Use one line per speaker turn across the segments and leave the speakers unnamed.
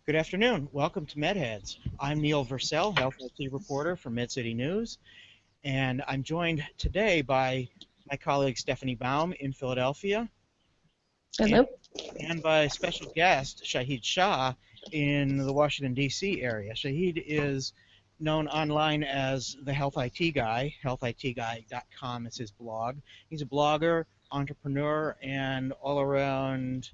Good afternoon. Welcome to MedHeads. I'm Neil Versel, Health IT reporter for MedCity News, and I'm joined today by my colleague Stephanie Baum in Philadelphia,
Hello.
and by special guest Shahid Shah in the Washington, D.C. area. Shahid is known online as the Health IT Guy. HealthITGuy.com is his blog. He's a blogger, entrepreneur, and all-around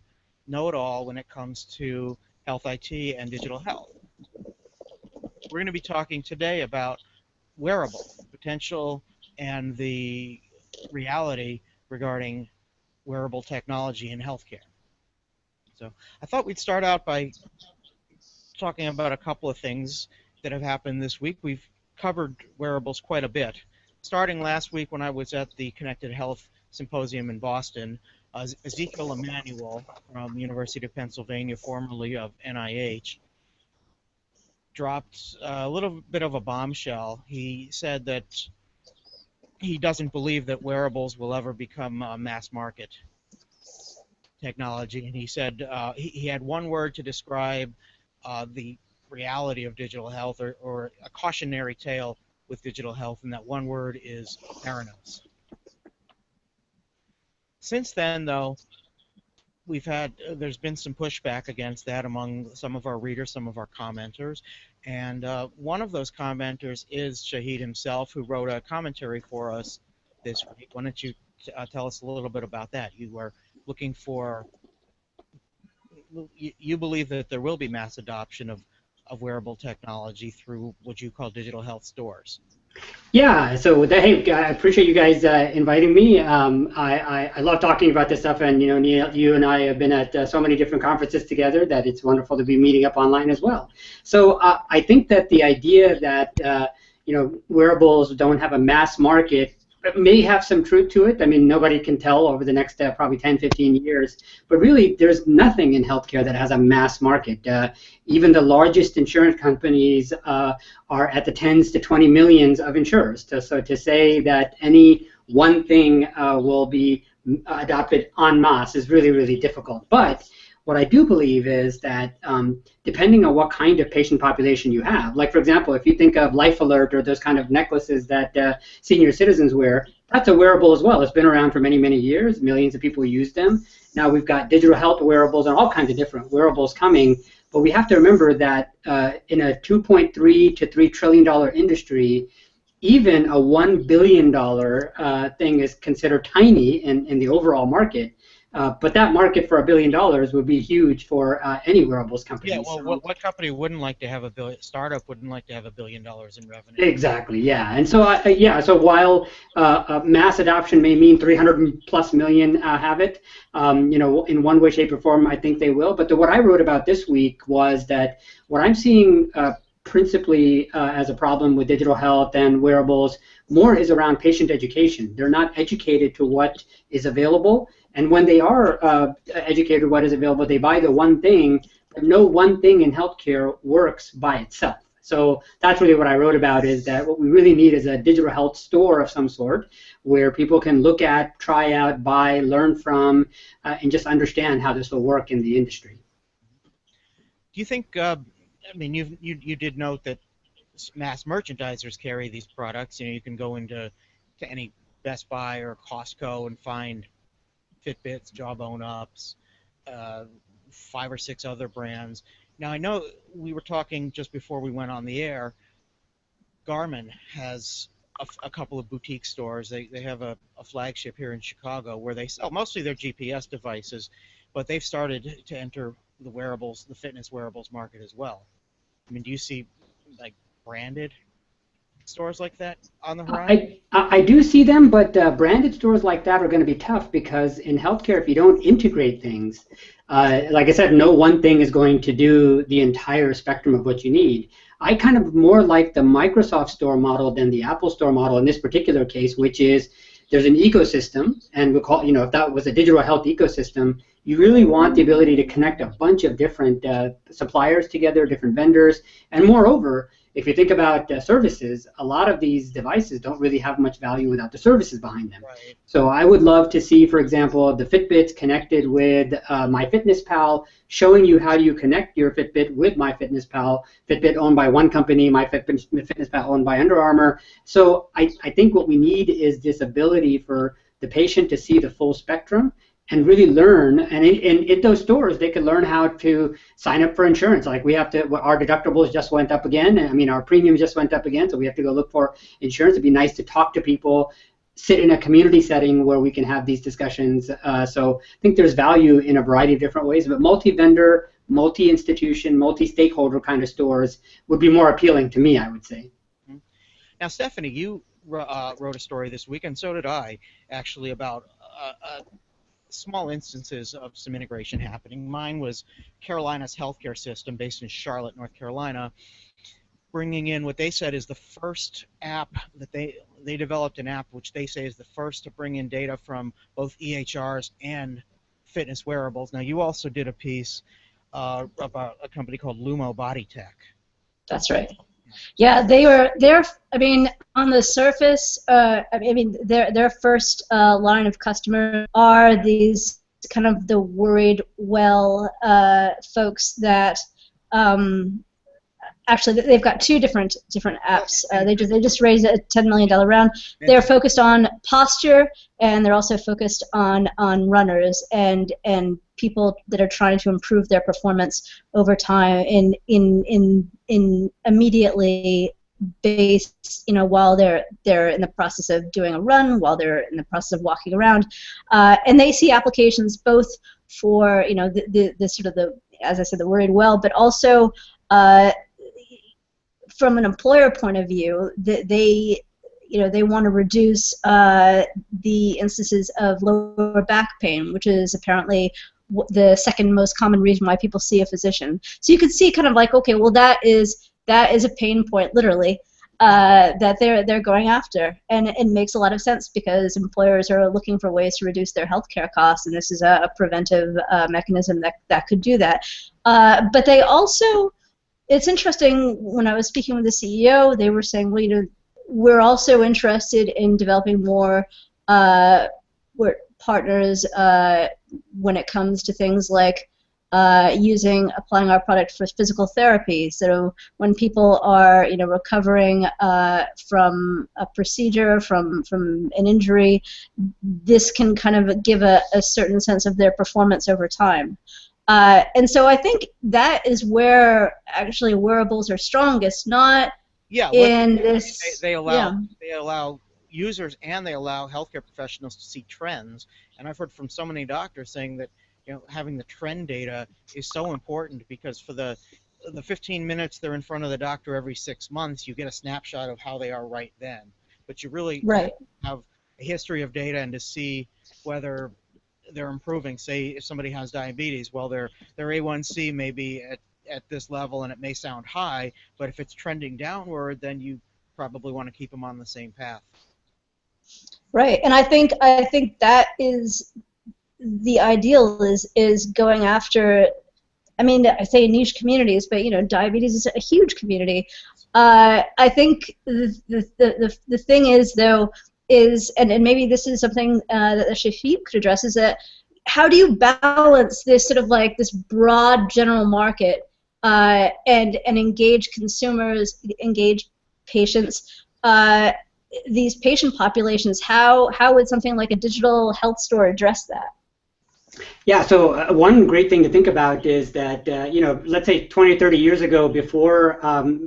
know-it-all when it comes to health IT and digital health. We're going to be talking today about wearables, the potential and the reality regarding wearable technology in healthcare. So I thought we'd start out by talking about a couple of things that have happened this week. We've covered wearables quite a bit. Starting last week when I was at the Connected Health Symposium in Boston, Ezekiel Emanuel from the University of Pennsylvania, formerly of NIH, dropped a little bit of a bombshell. He said that he doesn't believe that wearables will ever become a mass market technology, and he said he had one word to describe the reality of digital health, or a cautionary tale with digital health, and that one word is Theranos. Since then, though, there's been some pushback against that among some of our readers, some of our commenters, and one of those commenters is Shahid himself, who wrote a commentary for us this week. Why don't you tell us a little bit about that? You were looking for, you believe that there will be mass adoption of wearable technology through what you call digital health stores.
Yeah, so hey, I appreciate you guys inviting me. I love talking about this stuff, and Neil, you and I have been at so many different conferences together that it's wonderful to be meeting up online as well. So I think that the idea that wearables don't have a mass market may have some truth to it. I mean, nobody can tell over the next probably 10, 15 years, but really there's nothing in healthcare that has a mass market. Even the largest insurance companies are at the tens to 20 millions of insurers. So to say that any one thing will be adopted en masse is really, really difficult. But what I do believe is that depending on what kind of patient population you have, like for example, if you think of Life Alert or those kind of necklaces that senior citizens wear, that's a wearable as well. It's been around for many, many years. Millions of people use them. Now we've got digital health wearables and all kinds of different wearables coming, but we have to remember that in a $2.3 to $3 trillion industry, even a $1 billion thing is considered tiny in the overall market. But that market for $1 billion would be huge for any wearables company.
Yeah, well, what company wouldn't like to have startup wouldn't like to have $1 billion in revenue?
Exactly, yeah. And so, so while mass adoption may mean 300+ million have it, in one way, shape, or form, I think they will. But what I wrote about this week was that what I'm seeing principally as a problem with digital health and wearables more is around patient education. They're not educated to what is available. And when they are educated what is available, they buy the one thing, but no one thing in healthcare works by itself. So that's really what I wrote about, is that what we really need is a digital health store of some sort where people can look at, try out, buy, learn from, and just understand how this will work in the industry.
Do you think, I mean, you did note that mass merchandisers carry these products. You can go into any Best Buy or Costco and find Fitbits, Jawbone Ups, 5 or 6 other brands. Now, I know we were talking just before we went on the air, Garmin has a couple of boutique stores. They have a flagship here in Chicago where they sell mostly their GPS devices, but they've started to enter the wearables, the fitness wearables market as well. I mean, do you see like branded stores like that on the horizon?
I do see them, but branded stores like that are going to be tough because in healthcare, if you don't integrate things, like I said, no one thing is going to do the entire spectrum of what you need. I kind of more like the Microsoft store model than the Apple store model in this particular case, which is there's an ecosystem, and we'll call, if that was a digital health ecosystem, you really want the ability to connect a bunch of different suppliers together, different vendors, and moreover, if you think about services, a lot of these devices don't really have much value without the services behind them.
Right.
So I would love to see, for example, the Fitbits connected with MyFitnessPal, showing you how you connect your Fitbit with MyFitnessPal. Fitbit owned by one company, MyFitnessPal owned by Under Armour. So I think what we need is this ability for the patient to see the full spectrum and really learn, and in those stores they could learn how to sign up for insurance. Like we have to, our deductibles just went up again, I mean our premiums just went up again, so we have to go look for insurance. It'd be nice to talk to people, sit in a community setting where we can have these discussions. So I think there's value in a variety of different ways, but multi-vendor, multi-institution, multi-stakeholder kind of stores would be more appealing to me, I would say.
Now Stephanie, you wrote a story this week, and so did I, actually, about small instances of some integration happening. Mine was Carolina's healthcare system, based in Charlotte, North Carolina, bringing in what they said is the first app that they developed, an app which they say is the first to bring in data from both EHRs and fitness wearables. Now, you also did a piece about a company called Lumo Body Tech.
That's right. Yeah, they're. I mean, on the surface, I mean, their first line of customers are these kind of the worried well folks that actually they've got two different apps. They just raised a $10 million round. They're focused on posture, and they're also focused on runners and people that are trying to improve their performance over time in immediately based, you know, while they're in the process of doing a run, while they're in the process of walking around, and they see applications both for, you know, the sort of the, as I said, the worried well, but also from an employer point of view, they want to reduce the instances of lower back pain, which is apparently the second most common reason why people see a physician. So you can see kind of like, okay, well that is a pain point, literally, that they're going after, and it makes a lot of sense because employers are looking for ways to reduce their healthcare costs, and this is a preventive mechanism that could do that. But they also, it's interesting, when I was speaking with the CEO, they were saying, well, you know, we're also interested in developing more partners when it comes to things like applying our product for physical therapy. So when people are, you know, recovering from a procedure, from an injury, this can kind of give a certain sense of their performance over time. And so I think that is where actually wearables are strongest, not in this.
They allow users and they allow healthcare professionals to see trends. And I've heard from so many doctors saying that, you know, having the trend data is so important, because for the 15 minutes they're in front of the doctor every 6 months, you get a snapshot of how they are right then. But you really have a history of data, and to see whether they're improving. Say if somebody has diabetes, well, their A1C may be at this level and it may sound high, but if it's trending downward, then you probably want to keep them on the same path.
Right, and I think that is the ideal, is going after, I mean, I say niche communities, but, you know, diabetes is a huge community. I think the thing is, though, and maybe this is something that Shahid could address, is that how do you balance this sort of like this broad general market and engage consumers, engage patients, these patient populations? How would something like a digital health store address that?
Yeah, so one great thing to think about is that, you know, let's say 20 or 30 years ago, before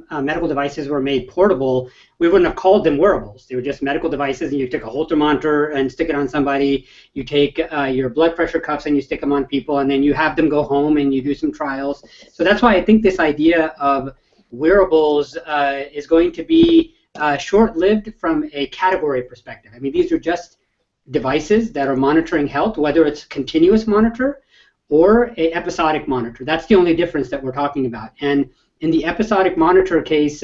medical devices were made portable, we wouldn't have called them wearables. They were just medical devices, and you take a Holter monitor and stick it on somebody. You take your blood pressure cuffs and you stick them on people, and then you have them go home and you do some trials. So that's why I think this idea of wearables is going to be short-lived from a category perspective. I mean, these are just devices that are monitoring health, whether it's continuous monitor or a episodic monitor. That's the only difference that we're talking about. And in the episodic monitor case,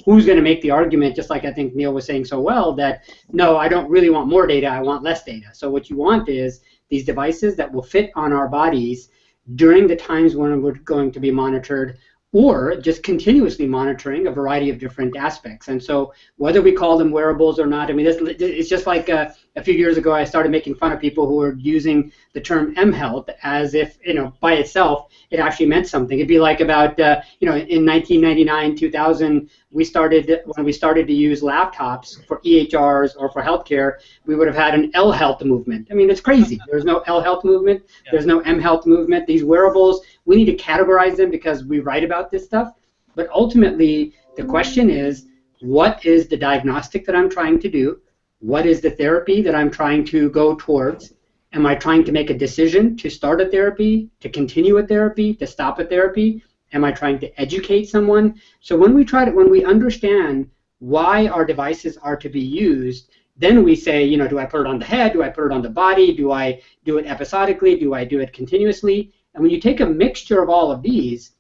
who's going to make the argument, just like I think Neil was saying so well, that no, I don't really want more data, I want less data. So what you want is these devices that will fit on our bodies during the times when we're going to be monitored, or just continuously monitoring a variety of different aspects. And so whether we call them wearables or not, I mean, it's just like a few years ago I started making fun of people who were using the term mHealth as if, by itself it actually meant something. It'd be like about, in 1999, 2000, when we started to use laptops for EHRs or for healthcare, we would have had an L-Health movement. I mean, it's crazy. There's no L-Health movement. Yeah. There's no mHealth movement. These wearables, we need to categorize them because we write about this stuff. But ultimately, the question is, what is the diagnostic that I'm trying to do? What is the therapy that I'm trying to go towards? Am I trying to make a decision to start a therapy, to continue a therapy, to stop a therapy? Am I trying to educate someone? So when we understand why our devices are to be used, then we say, do I put it on the head? Do I put it on the body? Do I do it episodically? Do I do it continuously? And when you take a mixture of all of these,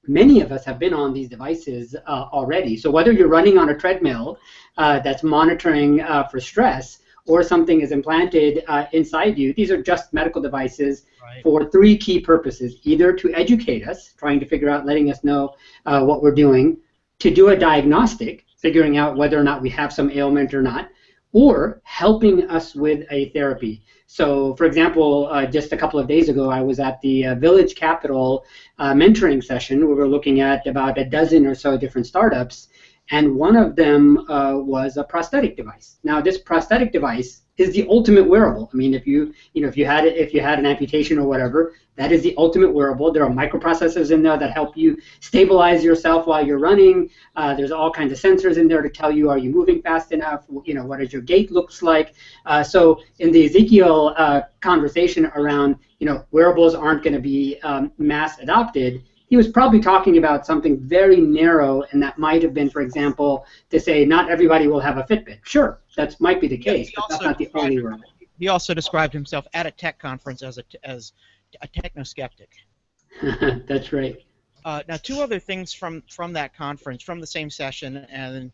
many of us have been on these devices already. So whether you're running on a treadmill that's monitoring for stress, or something is implanted inside you, these are just medical devices for three key purposes: either to educate us, trying to figure out, letting us know what we're doing, to do a diagnostic, figuring out whether or not we have some ailment or not, or helping us with a therapy. So, for example, just a couple of days ago, I was at the Village Capital mentoring session. We were looking at about a dozen or so different startups, and one of them was a prosthetic device. Now, this prosthetic device is the ultimate wearable. I mean, if you had an amputation or whatever, that is the ultimate wearable. There are microprocessors in there that help you stabilize yourself while you're running. There's all kinds of sensors in there to tell you, are you moving fast enough? What does your gait looks like? So in the Ezekiel conversation around, wearables aren't going to be mass adopted, he was probably talking about something very narrow, and that might have been, for example, to say not everybody will have a Fitbit. Sure, that might be the case, but that's not the only wearable.
He also described himself at a tech conference as a techno-skeptic.
That's right.
Now, two other things from that conference, from the same session, and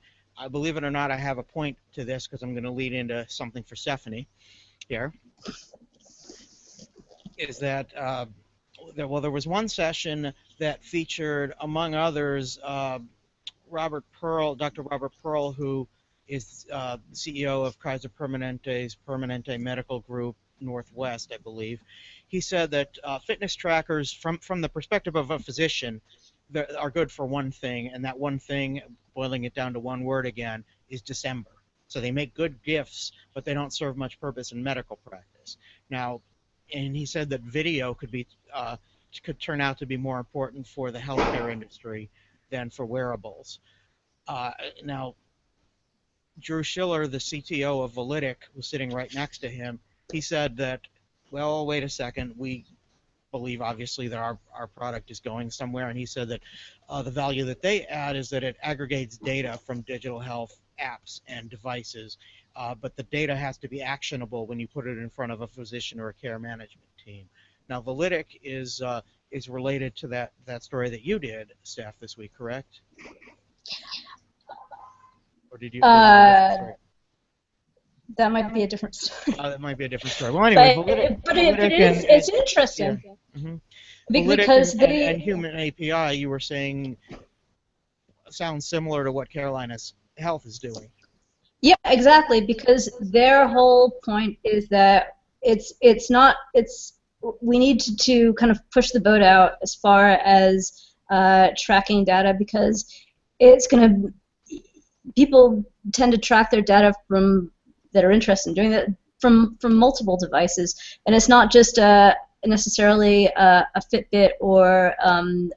believe it or not, I have a point to this because I'm going to lead into something for Stephanie here, is that there was one session that featured, among others, Dr. Robert Pearl, who is CEO of Kaiser Permanente Medical Group Northwest, I believe. He said that fitness trackers, from the perspective of a physician, are good for one thing, and that one thing, boiling it down to one word again, is December. So they make good gifts, but they don't serve much purpose in medical practice. Now, and he said that video could turn out to be more important for the healthcare industry than for wearables. Now, Drew Schiller, the CTO of Validic, was sitting right next to him. He said that, well, wait a second, we believe obviously that our product is going somewhere, and he said that the value that they add is that it aggregates data from digital health apps and devices, but the data has to be actionable when you put it in front of a physician or a care management team. Now, Validic is related to that story that you did, Steph, this week, correct? Or did you?
That might be a different story.
That might be a different story. Well, anyway,
but it's interesting.
Yeah. Mm-hmm.
Because
and Human API, you were saying, sounds similar to what Carolina's Health is doing.
Yeah, exactly. Because their whole point is that we need to kind of push the boat out as far as tracking data, because it's going to, people tend to track their data that are interested in doing that from multiple devices, and it's not just necessarily a Fitbit or an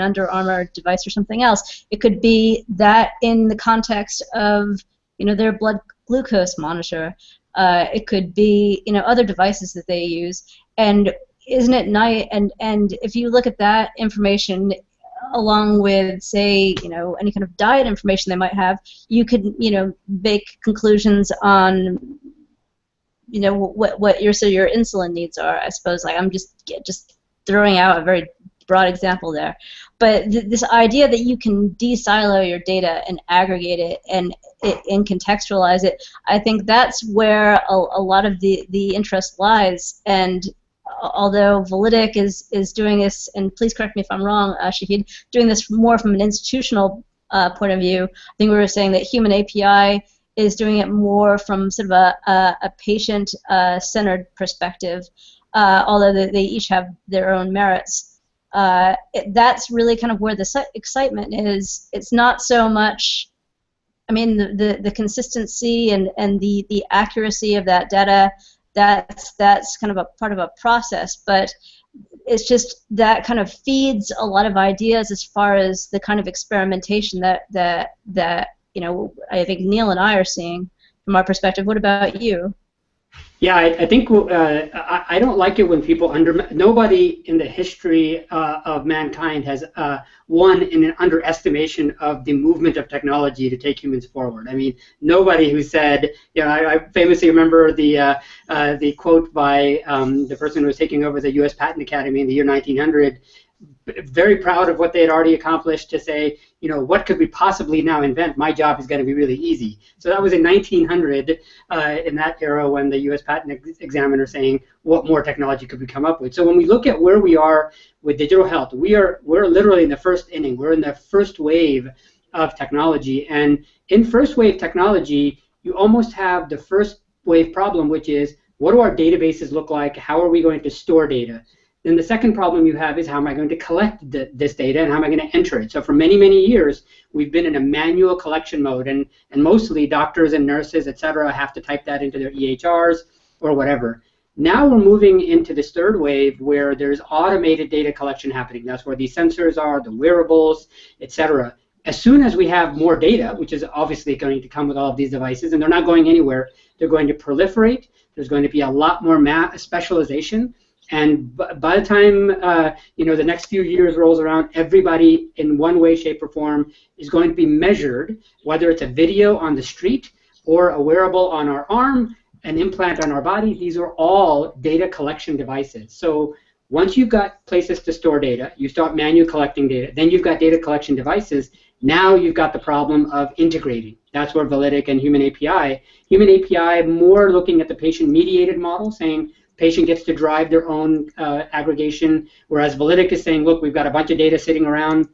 Under Armour device or something else. It could be that in the context of their blood glucose monitor. It could be other devices that they use, and isn't it nice? And if you look at that information along with, say, any kind of diet information they might have, you could make conclusions on what your insulin needs are. I suppose, like, I'm just throwing out a very broad example there, but this idea that you can de-silo your data and aggregate it and contextualize it, I think that's where a lot of the interest lies. And although Validic is doing this, and please correct me if I'm wrong, Shahid, doing this more from an institutional point of view. I think we were saying that Human API is doing it more from sort of a patient-centered perspective, although they each have their own merits. That's really kind of where the excitement is. It's not so much, I mean, the consistency and the accuracy of that data, that's kind of a part of a process, but it's just that kind of feeds a lot of ideas as far as the kind of experimentation that you know, I think Neil and I are seeing from our perspective. What about you?
Yeah, I think I don't like it when people nobody in the history of mankind has won in an underestimation of the movement of technology to take humans forward. I mean, nobody who said, you know, I famously remember the quote by the person who was taking over the U.S. Patent Academy in the year 1900, very proud of what they had already accomplished, to say, you know, what could we possibly now invent? My job is going to be really easy. So that was in 1900, in that era, when the U.S. Patent Examiner saying, what more technology could we come up with? So when we look at where we are with digital health, we're literally in the first inning. We're in the first wave of technology. And in first wave technology, you almost have the first wave problem, which is, what do our databases look like? How are we going to store data? Then the second problem you have is, how am I going to collect this data, and how am I going to enter it? So for many, many years, we've been in a manual collection mode, and mostly doctors and nurses, et cetera, have to type that into their EHRs or whatever. Now we're moving into this third wave where there's automated data collection happening. That's where these sensors are, the wearables, et cetera. As soon as we have more data, which is obviously going to come with all of these devices, and they're not going anywhere, they're going to proliferate. There's going to be a lot more specialization. And by the time you know, the next few years rolls around, everybody in one way, shape, or form is going to be measured, whether it's a video on the street or a wearable on our arm, an implant on our body. These are all data collection devices. So once you've got places to store data, you start manual collecting data. Then you've got data collection devices. Now you've got the problem of integrating. That's where Validic and Human API more looking at the patient-mediated model, saying, patient gets to drive their own aggregation, whereas Validic is saying, look, we've got a bunch of data sitting around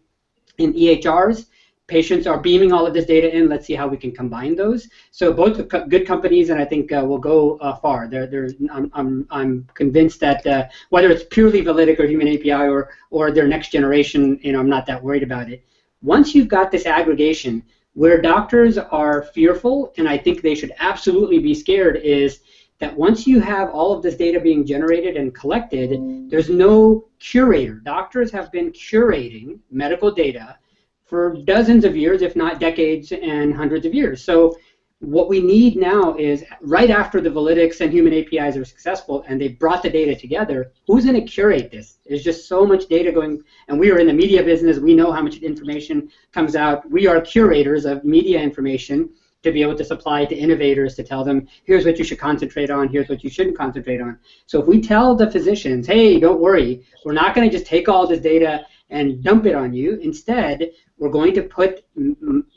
in EHRs. Patients are beaming all of this data in. Let's see how we can combine those. So both good companies, and I think will go far. I'm convinced that whether it's purely Validic or Human API or their next generation, you know, I'm not that worried about it. Once you've got this aggregation, where doctors are fearful, and I think they should absolutely be scared, is that once you have all of this data being generated and collected, there's no curator. Doctors have been curating medical data for dozens of years, if not decades and hundreds of years. So what we need now is, right after the Validics and Human APIs are successful and they've brought the data together, who's going to curate this? There's just so much data going, and we are in the media business. We know how much information comes out. We are curators of media information, to be able to supply to innovators, to tell them, here's what you should concentrate on, here's what you shouldn't concentrate on. So if we tell the physicians, hey, don't worry, we're not going to just take all this data and dump it on you. Instead, we're going to put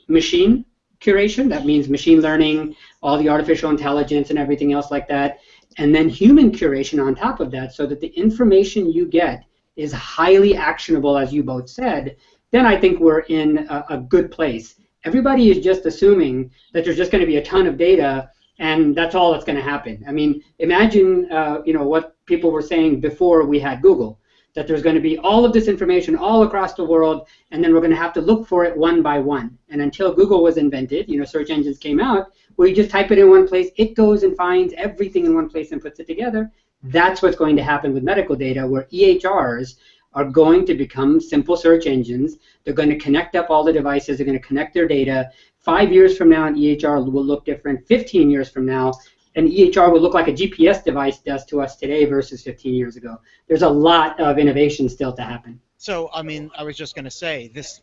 machine curation, that means machine learning, all the artificial intelligence and everything else like that, and then human curation on top of that, so that the information you get is highly actionable, as you both said. Then I think we're in a good place. Everybody is just assuming that there's just going to be a ton of data, and that's all that's going to happen. I mean, imagine you know, what people were saying before we had Google, that there's going to be all of this information all across the world, and then we're going to have to look for it one by one. And until Google was invented, you know, search engines came out, where you just type it in one place, it goes and finds everything in one place and puts it together. That's what's going to happen with medical data, where EHRs are going to become simple search engines. They're going to connect up all the devices. They're going to connect their data. 5 years from now, an EHR will look different. 15 years from now, an EHR will look like a GPS device does to us today versus 15 years ago. There's a lot of innovation still to happen.
So, I mean, I was just going to say, this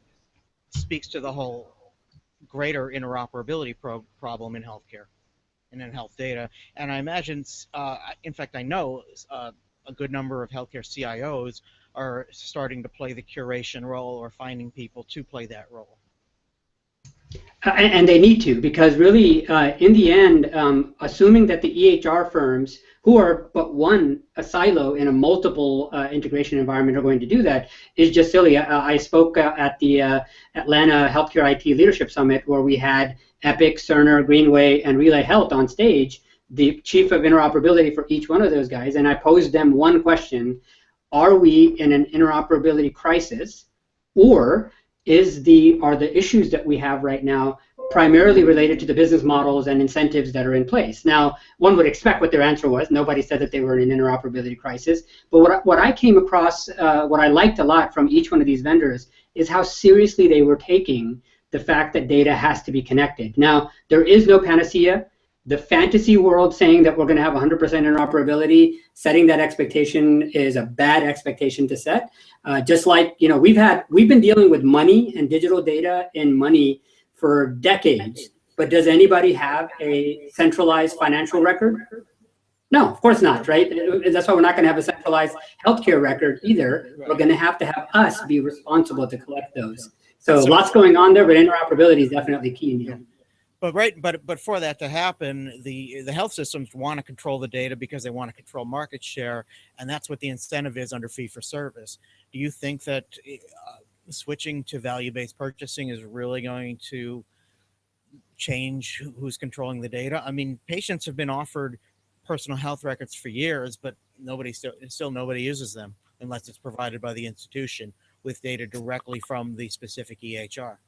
speaks to the whole greater interoperability problem in healthcare and in health data. And I imagine, in fact, I know a good number of healthcare CIOs are starting to play the curation role or finding people to play that role.
And they need to, because really, in the end, assuming that the EHR firms, who are but a silo in a multiple integration environment, are going to do that is just silly. I spoke at the Atlanta Healthcare IT Leadership Summit, where we had Epic, Cerner, Greenway, and Relay Health on stage, the chief of interoperability for each one of those guys, and I posed them one question: are we in an interoperability crisis, or are the issues that we have right now primarily related to the business models and incentives that are in place? Now, one would expect what their answer was. Nobody said that they were in an interoperability crisis. But what I came across, what I liked a lot from each one of these vendors, is how seriously they were taking the fact that data has to be connected. Now, there is no panacea. The fantasy world saying that we're going to have 100% interoperability, setting that expectation is a bad expectation to set. Just like, we've been dealing with money and digital data in money for decades, but does anybody have a centralized financial record? No, of course not, right? That's why we're not going to have a centralized healthcare record either. We're going to have us be responsible to collect those. So lots going on there, but interoperability is definitely key.
Yeah. But for that to happen, the health systems want to control the data because they want to control market share, and that's what the incentive is under fee for service. Do you think that switching to value-based purchasing is really going to change who's controlling the data? I mean, patients have been offered personal health records for years, but nobody uses them unless it's provided by the institution with data directly from the specific EHR.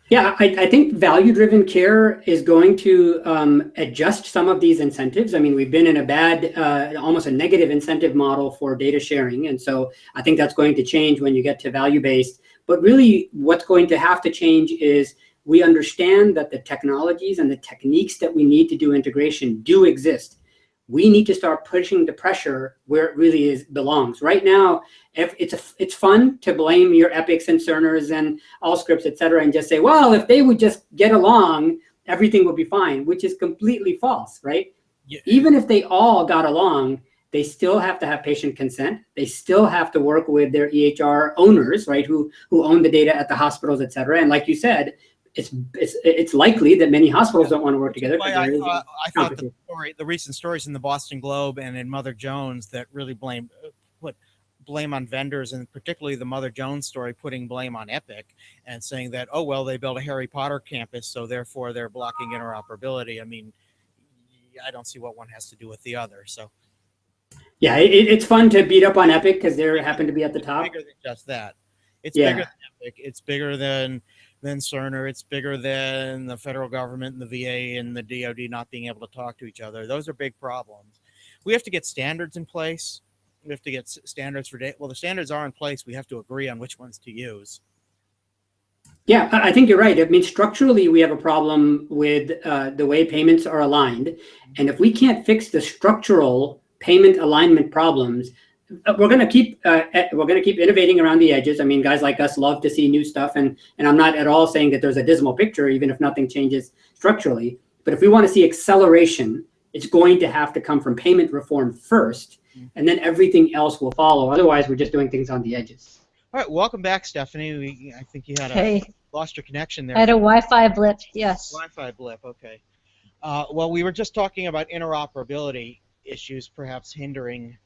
Yeah, I think value-driven care is going to adjust some of these incentives. I mean, we've been in a bad, almost a negative incentive model for data sharing. And so I think that's going to change when you get to value-based. But really, what's going to have to change is we understand that the technologies and the techniques that we need to do integration do exist. We need to start pushing the pressure where it really belongs. Right now, it's fun to blame your Epics and Cerners and Allscripts, et cetera, and just say, well, if they would just get along, everything would be fine, which is completely false, right? Yeah. Even if they all got along, they still have to have patient consent. They still have to work with their EHR owners, right, who own the data at the hospitals, et cetera. And like you said, it's likely that many hospitals don't want to work together.
I thought the recent stories in the Boston Globe and in Mother Jones that really put blame on vendors, and particularly the Mother Jones story putting blame on Epic and saying that, oh, well, they built a Harry Potter campus, so therefore they're blocking interoperability. I mean, I don't see what one has to do with the other. So,
yeah, it's fun to beat up on Epic because they happen to be at the top.
It's bigger than just that. It's bigger than Epic. It's bigger than Cerner. It's bigger than the federal government and the VA and the DoD not being able to talk to each other. Those are big problems. We have to get standards in place. We have to get standards for data. Well, the standards are in place. We have to agree on which ones to use.
Yeah, I think you're right. I mean, structurally, we have a problem with the way payments are aligned. And if we can't fix the structural payment alignment problems, we're going to keep innovating around the edges. I mean, guys like us love to see new stuff, and I'm not at all saying that there's a dismal picture, even if nothing changes structurally. But if we want to see acceleration, it's going to have to come from payment reform first, and then everything else will follow. Otherwise, we're just doing things on the edges.
All right, welcome back, Stephanie. I think you had lost your connection there.
I had a Wi-Fi blip. Yes.
Wi-Fi blip. Okay. Well, we were just talking about interoperability issues, perhaps hindering.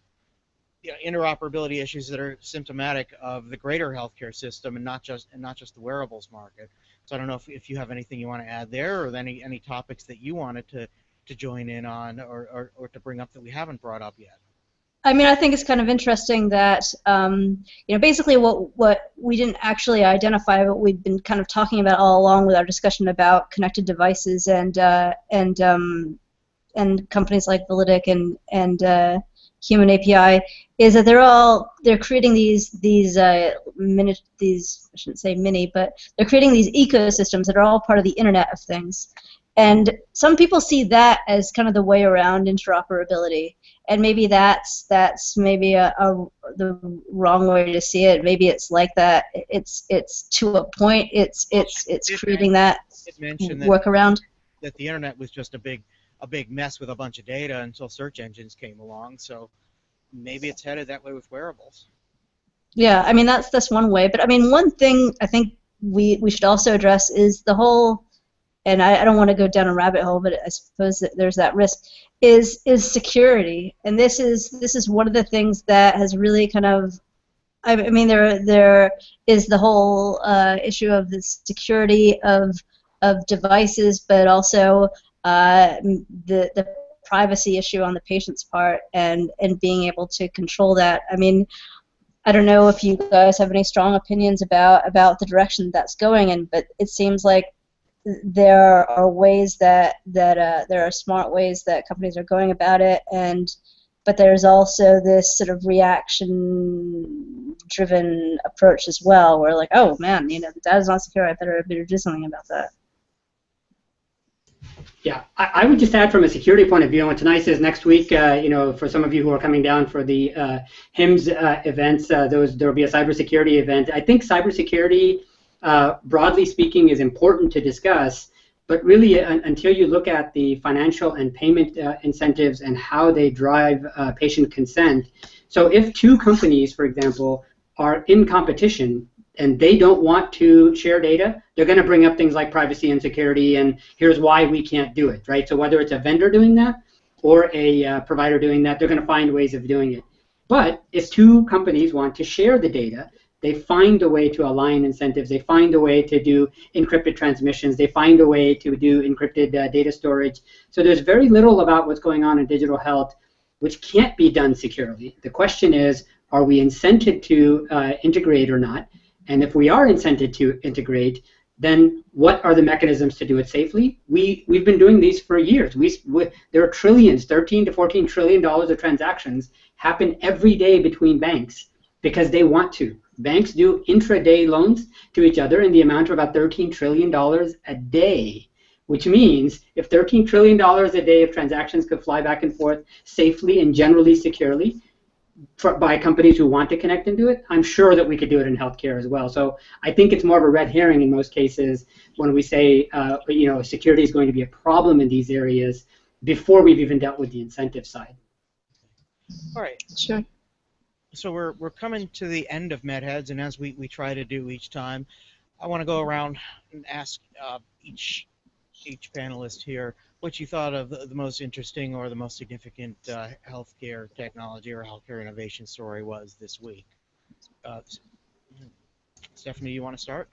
Interoperability issues that are symptomatic of the greater healthcare system and not just the wearables market. So I don't know if you have anything you want to add there, or any topics that you wanted to join in on or to bring up that we haven't brought up yet.
I mean, I think it's kind of interesting that basically what we didn't actually identify, but we've been kind of talking about all along with our discussion about connected devices and companies like Validic and Human API, is that they're creating these I shouldn't say mini, but they're creating these ecosystems that are all part of the Internet of Things. And some people see that as kind of the way around interoperability, and maybe that's maybe the wrong way to see it. Maybe it's like that. It's to a point. It's creating that workaround.
That the Internet was just a big mess with a bunch of data until search engines came along. So maybe it's headed that way with wearables.
Yeah, I mean that's one way. But I mean, one thing I think we should also address is the whole and I don't want to go down a rabbit hole, but I suppose that there's that risk, is security. And this is one of the things that has really kind of, I mean, there is the whole issue of the security of devices, but also the privacy issue on the patient's part, and being able to control that. I mean, I don't know if you guys have any strong opinions about the direction that's going in, but it seems like there are ways that there are smart ways that companies are going about it, but there's also this sort of reaction-driven approach as well, where like, oh man, the data's not secure, I better do something about that.
Yeah, I would just add from a security point of view, and what's nice is next week, for some of you who are coming down for the HIMSS events, there will be a cybersecurity event. I think cybersecurity, broadly speaking, is important to discuss, but really until you look at the financial and payment incentives and how they drive patient consent. So if two companies, for example, are in competition, and they don't want to share data, they're going to bring up things like privacy and security, and here's why we can't do it, right? So whether it's a vendor doing that or a provider doing that, they're going to find ways of doing it. But if two companies want to share the data, they find a way to align incentives, they find a way to do encrypted transmissions, they find a way to do encrypted data storage. So there's very little about what's going on in digital health which can't be done securely. The question is, are we incented to integrate or not? And if we are incented to integrate, then what are the mechanisms to do it safely? We've been doing these for years. There are trillions, $13 to $14 trillion of transactions happen every day between banks because they want to. Banks do intraday loans to each other in the amount of about $13 trillion a day, which means if $13 trillion a day of transactions could fly back and forth safely and generally securely, by companies who want to connect and do it, I'm sure that we could do it in healthcare as well. So I think it's more of a red herring in most cases when we say security is going to be a problem in these areas before we've even dealt with the incentive side.
All right.
Sure.
So we're coming to the end of MedHeads, and as we try to do each time, I want to go around and ask each panelist here what you thought of the most interesting or the most significant healthcare technology or healthcare innovation story was this week. Stephanie, you want to start?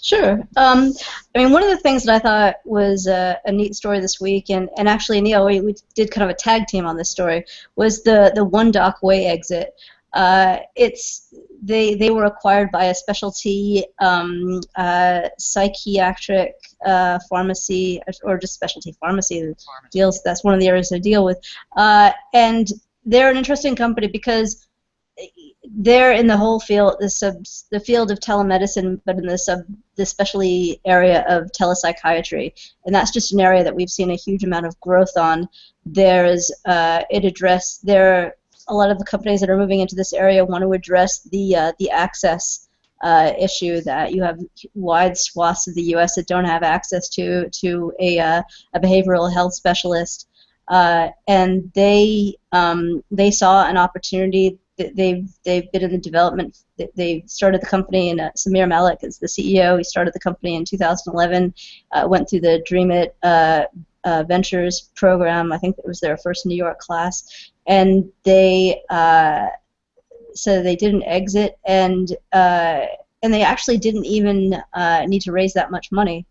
Sure. I mean, one of the things that I thought was a neat story this week, and actually, Neil, we did kind of a tag team on this story, was the OneDocWay exit. They were acquired by a specialty psychiatric pharmacy, or just specialty pharmacy deals. That's one of the areas they deal with, and they're an interesting company because they're in the whole field, the field of telemedicine, but in the specialty area of telepsychiatry, and that's just an area that we've seen a huge amount of growth on. A lot of the companies that are moving into this area want to address the access issue, that you have wide swaths of the U.S. that don't have access to a behavioral health specialist, and they saw an opportunity. They've been in the development. They started the company, and Samir Malik is the CEO. He started the company in 2011. Went through the Dream It Ventures program. I think it was their first New York class, and they so they did an exit, and they actually didn't even need to raise that much money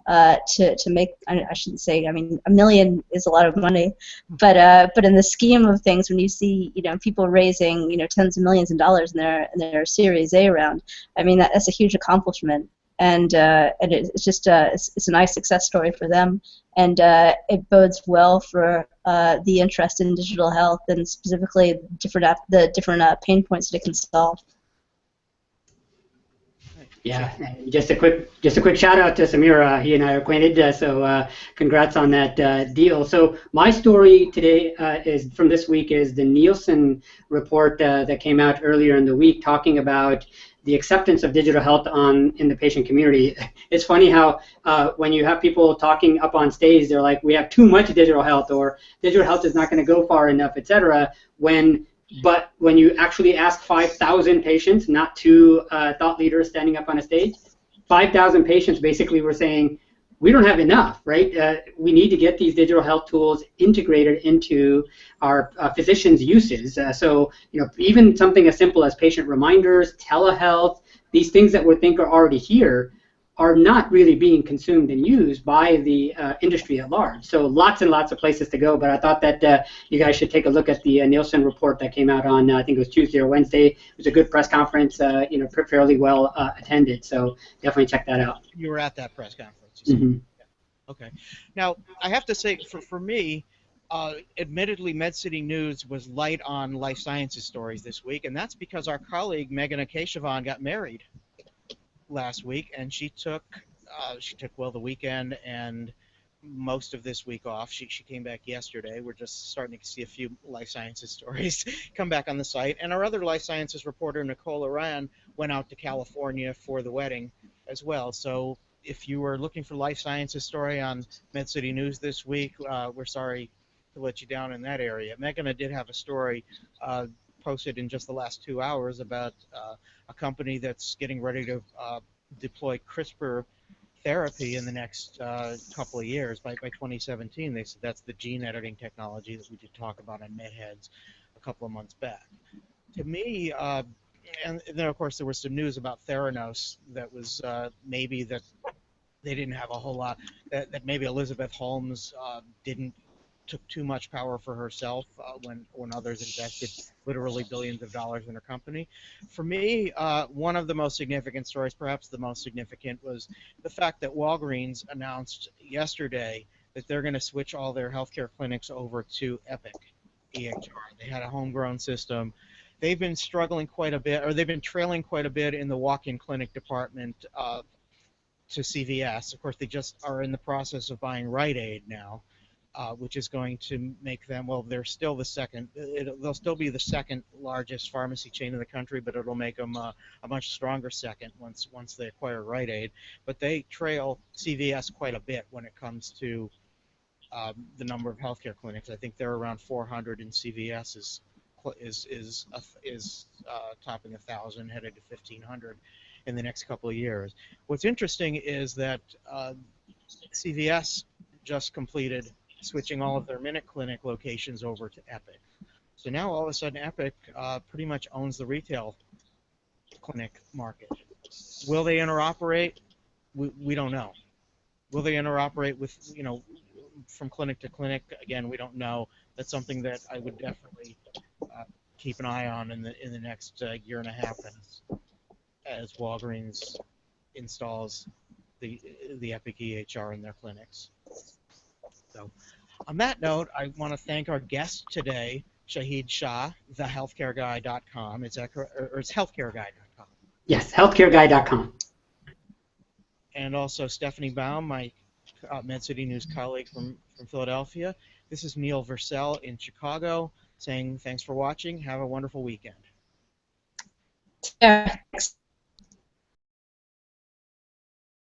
to make. I shouldn't say. I mean, $1 million is a lot of money, but in the scheme of things, when you see people raising tens of millions of dollars in their Series A round, I mean that's a huge accomplishment, and it's just it's a nice success story for them, and it bodes well for the interest in digital health and specifically the different pain points that it can solve.
Yeah, and just a quick shout out to Samir. He and I are acquainted, so congrats on that deal. So my story today is from this week is the Nielsen report that came out earlier in the week talking about the acceptance of digital health in the patient community. It's funny how when you have people talking up on stage, they're like, we have too much digital health, or digital health is not going to go far enough, etc. But when you actually ask 5,000 patients, not two thought leaders standing up on a stage, 5,000 patients basically were saying, we don't have enough, right? We need to get these digital health tools integrated into our physicians' uses. So, even something as simple as patient reminders, telehealth, these things that we think are already here are not really being consumed and used by the industry at large. So lots and lots of places to go, but I thought that you guys should take a look at the Nielsen report that came out on, I think it was Tuesday or Wednesday. It was a good press conference, fairly well attended, so definitely check that out.
You were at that press conference. You said. Okay. Now, I have to say, for me, admittedly, MedCity News was light on life sciences stories this week, and that's because our colleague, Meghana Keshavan, got married last week, and she took the weekend and most of this week off. She came back yesterday. We're just starting to see a few life sciences stories come back on the site. And our other life sciences reporter, Nicole Aran, went out to California for the wedding as well. So if you were looking for life sciences story on MedCity News this week, we're sorry to let you down in that area. Meghana did have a story posted in just the last 2 hours about a company that's getting ready to deploy CRISPR therapy in the next couple of years. By 2017, they said that's the gene editing technology that we did talk about on MedHeads a couple of months back. To me, and then of course there was some news about Theranos that was maybe that they didn't have a whole lot, that maybe Elizabeth Holmes took too much power for herself when others invested literally billions of dollars in her company. For me, one of the most significant stories, perhaps the most significant, was the fact that Walgreens announced yesterday that they're going to switch all their healthcare clinics over to Epic EHR. They had a homegrown system. They've been struggling quite a bit, or they've been trailing quite a bit in the walk-in clinic department to CVS. Of course, they just are in the process of buying Rite Aid now. Which is going to make them, well, they're still the second, they'll still be the second largest pharmacy chain in the country, but it'll make them a much stronger second once they acquire Rite Aid. But they trail CVS quite a bit when it comes to the number of healthcare clinics. I think they're around 400, and CVS is topping 1,000, headed to 1,500 in the next couple of years. What's interesting is that CVS just completed switching all of their Minute Clinic locations over to Epic. So now all of a sudden Epic pretty much owns the retail clinic market. Will they interoperate? We don't know. Will they interoperate with, from clinic to clinic? Again, we don't know. That's something that I would definitely keep an eye on in the next year and a half as Walgreens installs the Epic EHR in their clinics. So, on that note, I want to thank our guest today, Shahid Shah, thehealthcareguy.com. It's healthcareguy.com.
Yes, healthcareguy.com.
And also Stephanie Baum, my MedCity News colleague from Philadelphia. This is Neil Versel in Chicago saying thanks for watching. Have a wonderful weekend.
Yeah.